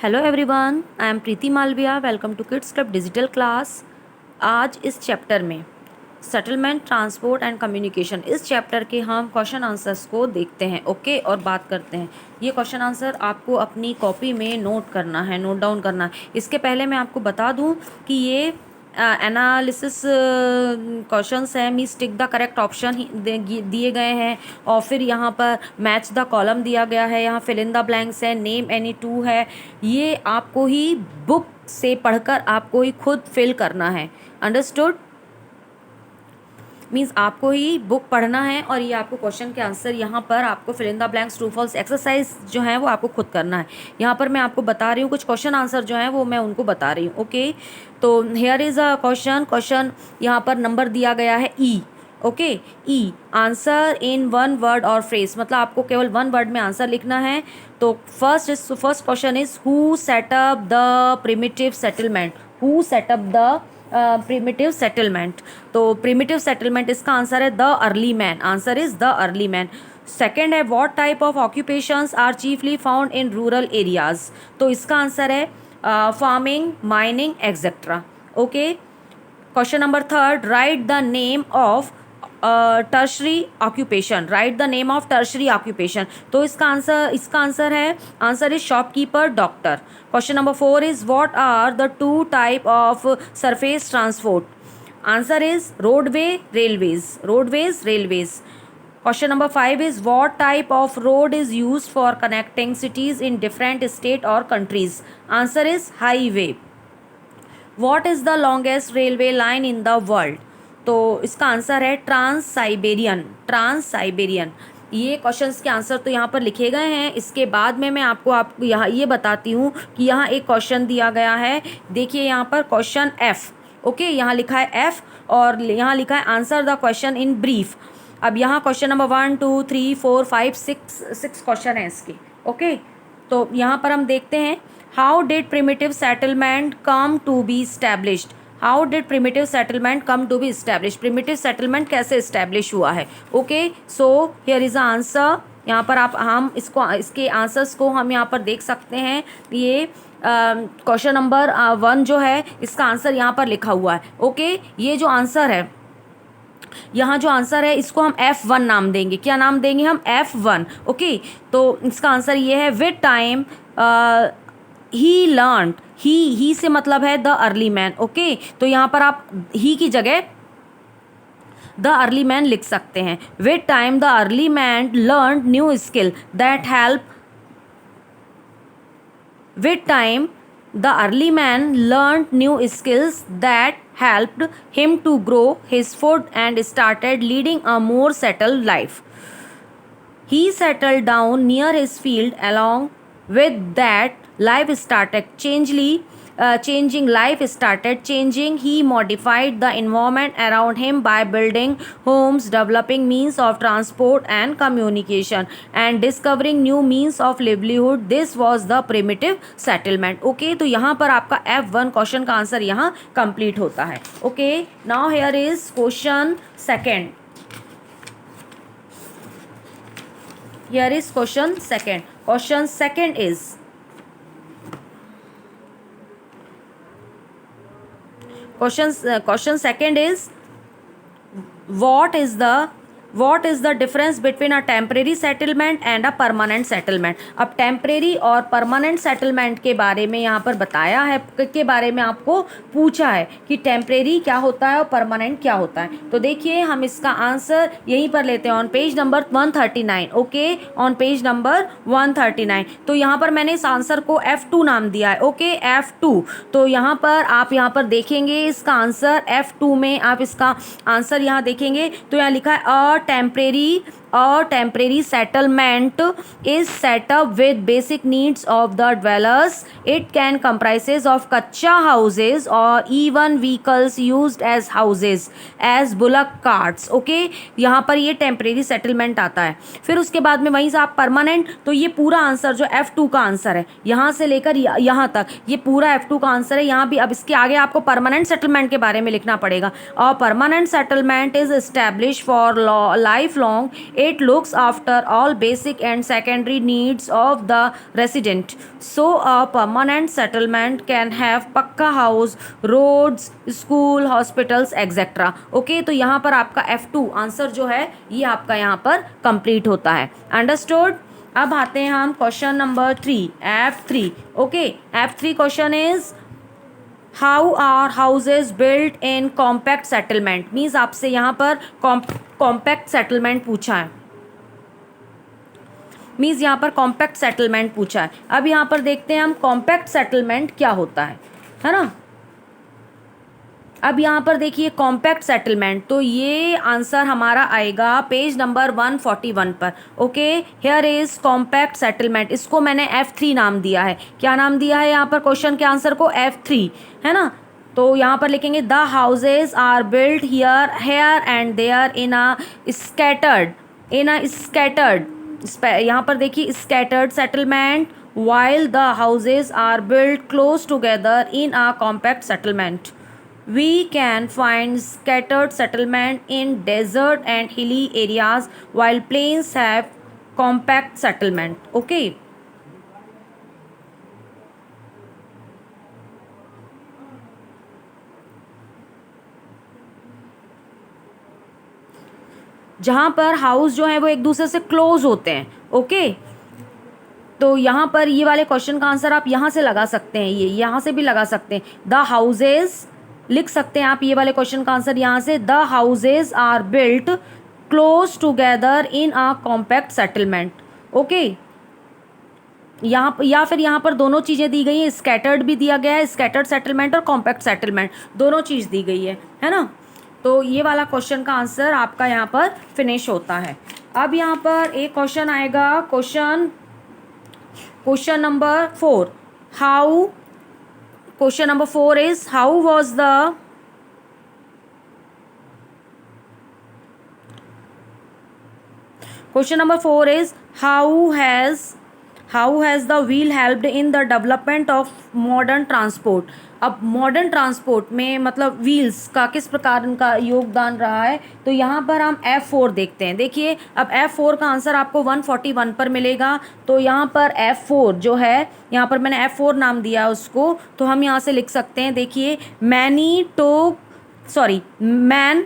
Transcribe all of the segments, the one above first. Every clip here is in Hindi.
Hello everyone, I am Preeti Malviya. Welcome to kids club digital class. आज इस चैप्टर में सेटलमेंट, ट्रांसपोर्ट एंड कम्युनिकेशन, इस चैप्टर के हम क्वेश्चन आंसर्स को देखते हैं। ओके और बात करते हैं। ये क्वेश्चन आंसर आपको अपनी कॉपी में नोट करना है, नोट डाउन करना है। इसके पहले मैं आपको बता दूं कि ये एनालिसिस क्वेश्चंस हैं। Means tick the correct option दिए गए हैं और फिर यहाँ पर मैच द कॉलम दिया गया है, यहाँ फिल इन द ब्लैंक्स है, नेम एनी टू है। ये आपको ही बुक से पढ़कर आपको ही खुद फिल करना है। अंडरस्टूड? मीन्स आपको ही बुक पढ़ना है और ये आपको क्वेश्चन के आंसर यहाँ पर आपको fill in the blanks, true false exercise जो है वो आपको खुद करना है। यहाँ पर मैं आपको बता रही हूँ कुछ क्वेश्चन आंसर जो है वो मैं उनको बता रही हूँ। ओके, तो हेयर इज़ अ क्वेश्चन यहाँ पर नंबर दिया गया है E. Okay, E answer in one word और फ्रेज, मतलब आपको केवल वन वर्ड में आंसर लिखना है। तो first question is who set up the primitive settlement. Who set up the primitive settlement. तो प्रिमिटिव सेटलमेंट इसका आंसर है the early man. Answer is the early man. Second है what type of occupations are chiefly found in rural areas. तो इसका आंसर है farming, mining etcetera. Okay, question number third, write the name of tertiary occupation. Write the name of tertiary occupation. तो इसका आंसर है, answer is shopkeeper, doctor. Question number four is what are the two type of surface transport. Answer is roadway, railways. Roadways, railways. Question number five is what type of road is use for connecting cities in different state और countries. Answer is highway. What is the longest railway line in the world. तो इसका आंसर है ट्रांस साइबेरियन। Trans Siberian. ये क्वेश्चंस के आंसर तो यहाँ पर लिखे गए हैं। इसके बाद में मैं आपको यहाँ ये बताती हूँ कि यहाँ एक क्वेश्चन दिया गया है। देखिए यहाँ पर क्वेश्चन एफ। ओके, यहाँ लिखा है एफ और यहाँ लिखा है answer the question in brief. अब यहाँ क्वेश्चन नंबर 1 2 3 4 5 6 क्वेश्चन है इसके। ओके, तो यहाँ पर हम देखते हैं how did primitive settlement come to be established. How did primitive settlement come to be establish. Primitive settlement कैसे इस्टेब्लिश हुआ है। Okay, so here is a answer. यहाँ पर हम इसके आंसर्स को हम यहाँ पर देख सकते हैं। ये क्वेश्चन नंबर 1 जो है इसका आंसर यहाँ पर लिखा हुआ है। ओके, ये जो आंसर है, यहाँ जो आंसर है इसको हम F1 नाम देंगे। क्या नाम देंगे हम? F1। ओके, तो इसका आंसर ये है विद टाइम ही लर्न। ही से मतलब है द अर्ली मैन। ओके, तो यहाँ पर आप ही की जगह द अर्ली मैन लिख सकते हैं। With time the early man learn new skill that help. With time the early man learn new skills that helped him to grow his food and started leading a more settled life. He settled down near his field. Along with that, life started changing. Life started changing. He modified the environment around him by building homes, developing means of transport and communication, and discovering new means of livelihood. This was the primitive settlement. Okay, तो यहाँ पर आपका F1 क्वेश्चन का आंसर यहाँ कंप्लीट होता है। Okay, now here is question second. Here is question second. Question second is question second is what is the difference between a temporary settlement and a permanent settlement। अब टेम्परेरी और परमानेंट सेटलमेंट के बारे में यहाँ पर बताया है, के बारे में आपको पूछा है कि टेम्परेरी क्या होता है और परमानेंट क्या होता है। तो देखिए हम इसका आंसर यहीं पर लेते हैं on page number 139। Okay, on page number 139। तो यहाँ पर मैंने इस आंसर को F2 नाम दिया है। Okay, F2। तो यहाँ पर आप यहाँ पर देखेंगे इसका आंसर F2 में आप इसका आंसर यहाँ देखेंगे तो यहाँ लिखा है a temporary settlement is set up with basic needs of the dwellers. It can comprises of kacha houses or even vehicles used as houses as bullock carts. Okay, यहाँ पर ये temporary settlement आता है। फिर उसके बाद में वहीं से आप permanent, तो ये पूरा आंसर जो F2 का आंसर है यहाँ से लेकर यहाँ तक ये पूरा F2 का आंसर है। यहाँ भी अब इसके आगे आपको परमानेंट सेटलमेंट के बारे में लिखना पड़ेगा। और permanent settlement is establish for life long. It looks after all basic and secondary needs of the resident. So a permanent settlement can have पक्का house, roads, school, hospitals, etc. Okay, तो यहाँ पर आपका F2 आंसर जो है ये आपका यहाँ पर कंप्लीट होता है. अंडरस्टूड. अब आते हैं हम question number 3, F3. Okay, F3 question is how are houses built in compact settlement. Means आपसे यहाँ पर कॉम्पैक्ट सेटलमेंट पूछा है. मीन्स यहाँ पर कॉम्पैक्ट सेटलमेंट पूछा है. अब यहाँ पर देखते हैं हम कॉम्पैक्ट सेटलमेंट क्या होता है ना. अब यहाँ पर देखिए कॉम्पैक्ट सेटलमेंट, तो ये आंसर हमारा आएगा पेज नंबर 141 पर. Okay, here is compact settlement. इसको मैंने F3 नाम दिया है. क्या नाम दिया है यहाँ पर क्वेश्चन के आंसर को? F3, है ना. तो यहाँ पर लिखेंगे the houses are build here and there in a scattered. यहाँ पर देखिए scattered settlement, while the houses are built close together in a compact settlement. We can find scattered settlement in desert and hilly areas, while plains have compact settlement. Okay. जहाँ पर हाउस जो है वो एक दूसरे से क्लोज होते हैं. ओके, तो यहाँ पर ये वाले क्वेश्चन का आंसर आप यहाँ से लगा सकते हैं, ये यहाँ से भी लगा सकते हैं. द हाउसेज लिख सकते हैं आप ये वाले क्वेश्चन का आंसर यहाँ से. The houses are built close together in a compact settlement. Okay, यहाँ या फिर यहाँ पर दोनों चीज़ें दी गई हैं. स्कैटर्ड भी दिया गया है, स्कैटर्ड सेटलमेंट और कॉम्पैक्ट सेटलमेंट दोनों चीज़ दी गई है ना. तो ये वाला क्वेश्चन का आंसर आपका यहाँ पर फिनिश होता है. अब यहाँ पर एक क्वेश्चन आएगा, question number 4. Question number 4 is how was the question number 4 is how has the wheel helped in the development of modern transport. अब मॉडर्न ट्रांसपोर्ट में मतलब व्हील्स का किस प्रकार उनका योगदान रहा है, तो यहाँ पर हम F4 देखते हैं. देखिए अब F4 का आंसर आपको 141 पर मिलेगा. तो यहाँ पर F4 जो है, यहाँ पर मैंने F4 नाम दिया उसको, तो हम यहाँ से लिख सकते हैं. देखिए मैन,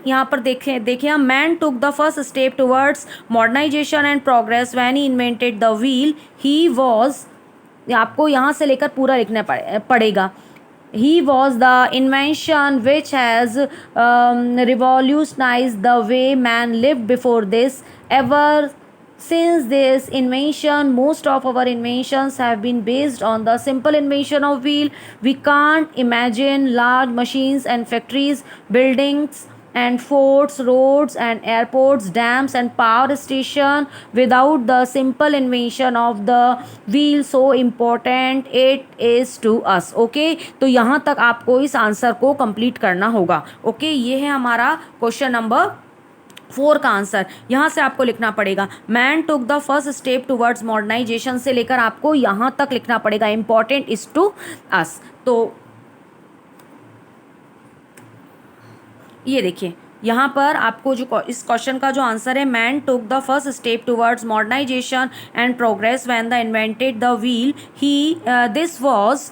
यहाँ पर देखिए हम man took the first step towards modernisation and progress when he invented the wheel. He was, आपको यहाँ से लेकर पूरा लिखना पड़ेगा. He was the invention which has revolutionized the way man lived before this. Ever since this invention, most of our inventions have been based on the simple invention of wheel. We can't imagine large machines and factories, buildings and forts, roads and airports, dams and power station without the simple invention of the wheel. So important it is to us. Okay, तो यहाँ तक आपको इस आंसर को कंप्लीट करना होगा. ओके, ये है हमारा क्वेश्चन नंबर 4 का आंसर. यहाँ से आपको लिखना पड़ेगा man took the first step towards modernisation से लेकर आपको यहाँ तक लिखना पड़ेगा इम्पॉर्टेंट इज टू अस. तो ये देखिए यहाँ पर आपको जो इस क्वेश्चन का जो आंसर है, man took the first step towards modernisation and progress when the invented the wheel. He this was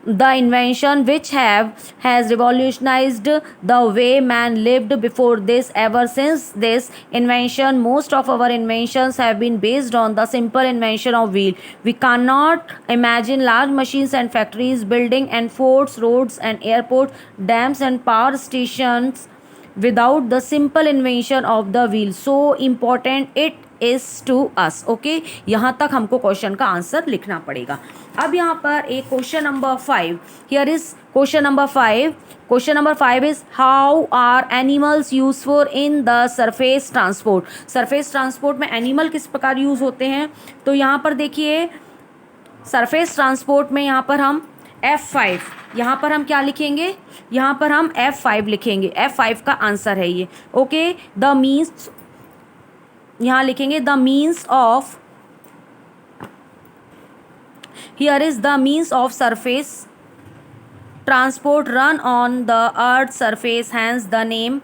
the invention which has revolutionized the way man lived before this. Ever since this invention, most of our inventions have been based on the simple invention of wheel. We cannot imagine large machines and factories, building and forts, roads and airports, dams and power stations without the simple invention of the wheel. So important it is to us. Okay, यहाँ तक हमको क्वेश्चन का आंसर लिखना पड़ेगा. अब यहाँ पर एक question number 5. Here is question number 5. Question number 5 is how are animals useful in the surface transport. Surface transport में एनिमल किस प्रकार यूज होते हैं, तो यहाँ पर देखिए सरफेस ट्रांसपोर्ट में यहाँ पर हम F5, यहाँ पर हम क्या लिखेंगे, यहाँ पर हम F5 लिखेंगे. F5 का आंसर है ये. ओके, द मीन्स, यहाँ लिखेंगे the means of, here is the means of surface transport run on the earth surface, hence the name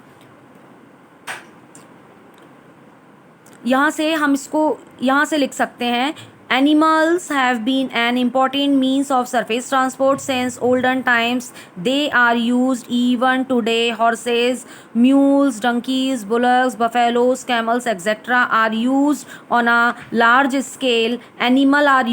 यहाँ से हम इसको यहाँ से लिख सकते हैं, animals have been an important means of surface transport since olden times. They are used even today. Horses, mules, donkeys, bullocks, buffaloes, camels, etc. are used on a large scale. Animal are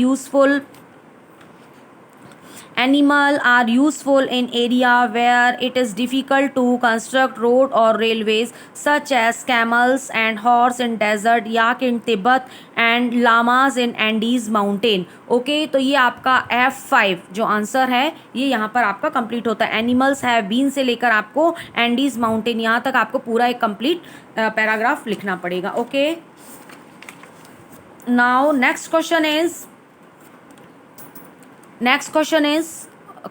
useful in area where it is difficult to construct road or railways, such as camels and horse in desert, yak in Tibet and llamas in Andes mountain. Okay तो ये आपका F5 जो आंसर है ये यहाँ पर आपका कंप्लीट होता है। एनिमल्स हैव बीन से लेकर आपको एंडीज माउंटेन यहाँ तक आपको पूरा एक कंप्लीट पैराग्राफ लिखना पड़ेगा। Okay, now next question is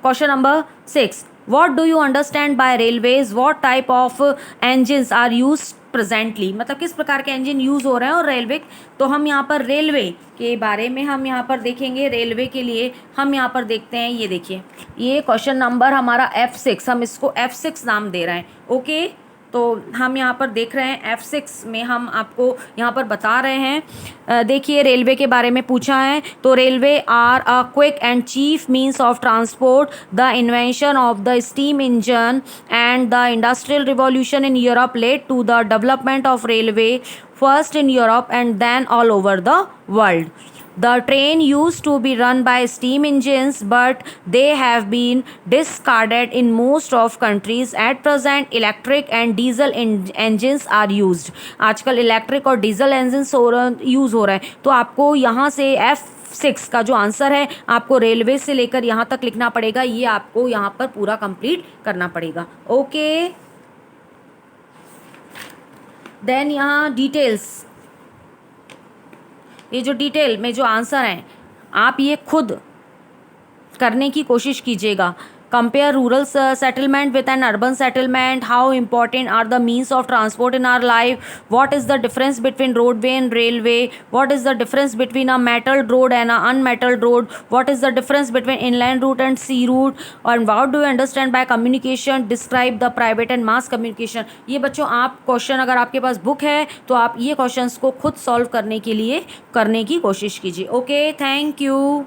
question number 6. What do you understand by railways? What type of engines are used presently? मतलब किस प्रकार के इंजन यूज़ हो रहे हैं और रेलवे, तो हम यहाँ पर रेलवे के बारे में हम यहाँ पर देखेंगे। रेलवे के लिए हम यहाँ पर देखते हैं, ये देखिए ये क्वेश्चन नंबर हमारा F6, हम इसको F6 नाम दे रहे हैं। ओके, तो हम यहाँ पर देख रहे हैं F6 में हम आपको यहाँ पर बता रहे हैं। देखिए रेलवे के बारे में पूछा है, तो railway are a quick and chief means of transport. The invention of the steam engine and the industrial revolution in Europe led to the development of railway first in Europe and then all over the world. The train used to be run by steam engines, but they have been discarded in most of countries. At present, electric and diesel engines are used. आजकल इलेक्ट्रिक और डीजल इंजन्स यूज़ हो रहे हैं। तो आपको यहाँ से F6 का जो आंसर है आपको रेलवे से लेकर यहाँ तक लिखना पड़ेगा। ये आपको यहाँ पर पूरा कंप्लीट करना पड़ेगा। ओके, देन यहाँ डिटेल्स, ये जो डिटेल में जो आंसर हैं आप ये खुद करने की कोशिश कीजिएगा। Compare rural settlement with an urban settlement, how important are the means of transport in our life, what is the difference between roadway and railway, what is the difference between a metalled road and a unmetalled road, what is the difference between inland route and sea route, और what do you understand by communication, describe the private and mass communication. ये बच्चों आप क्वेश्चन, अगर आपके पास बुक है तो आप ये क्वेश्चंस को खुद सॉल्व करने के लिए करने की कोशिश कीजिए। Okay, thank you.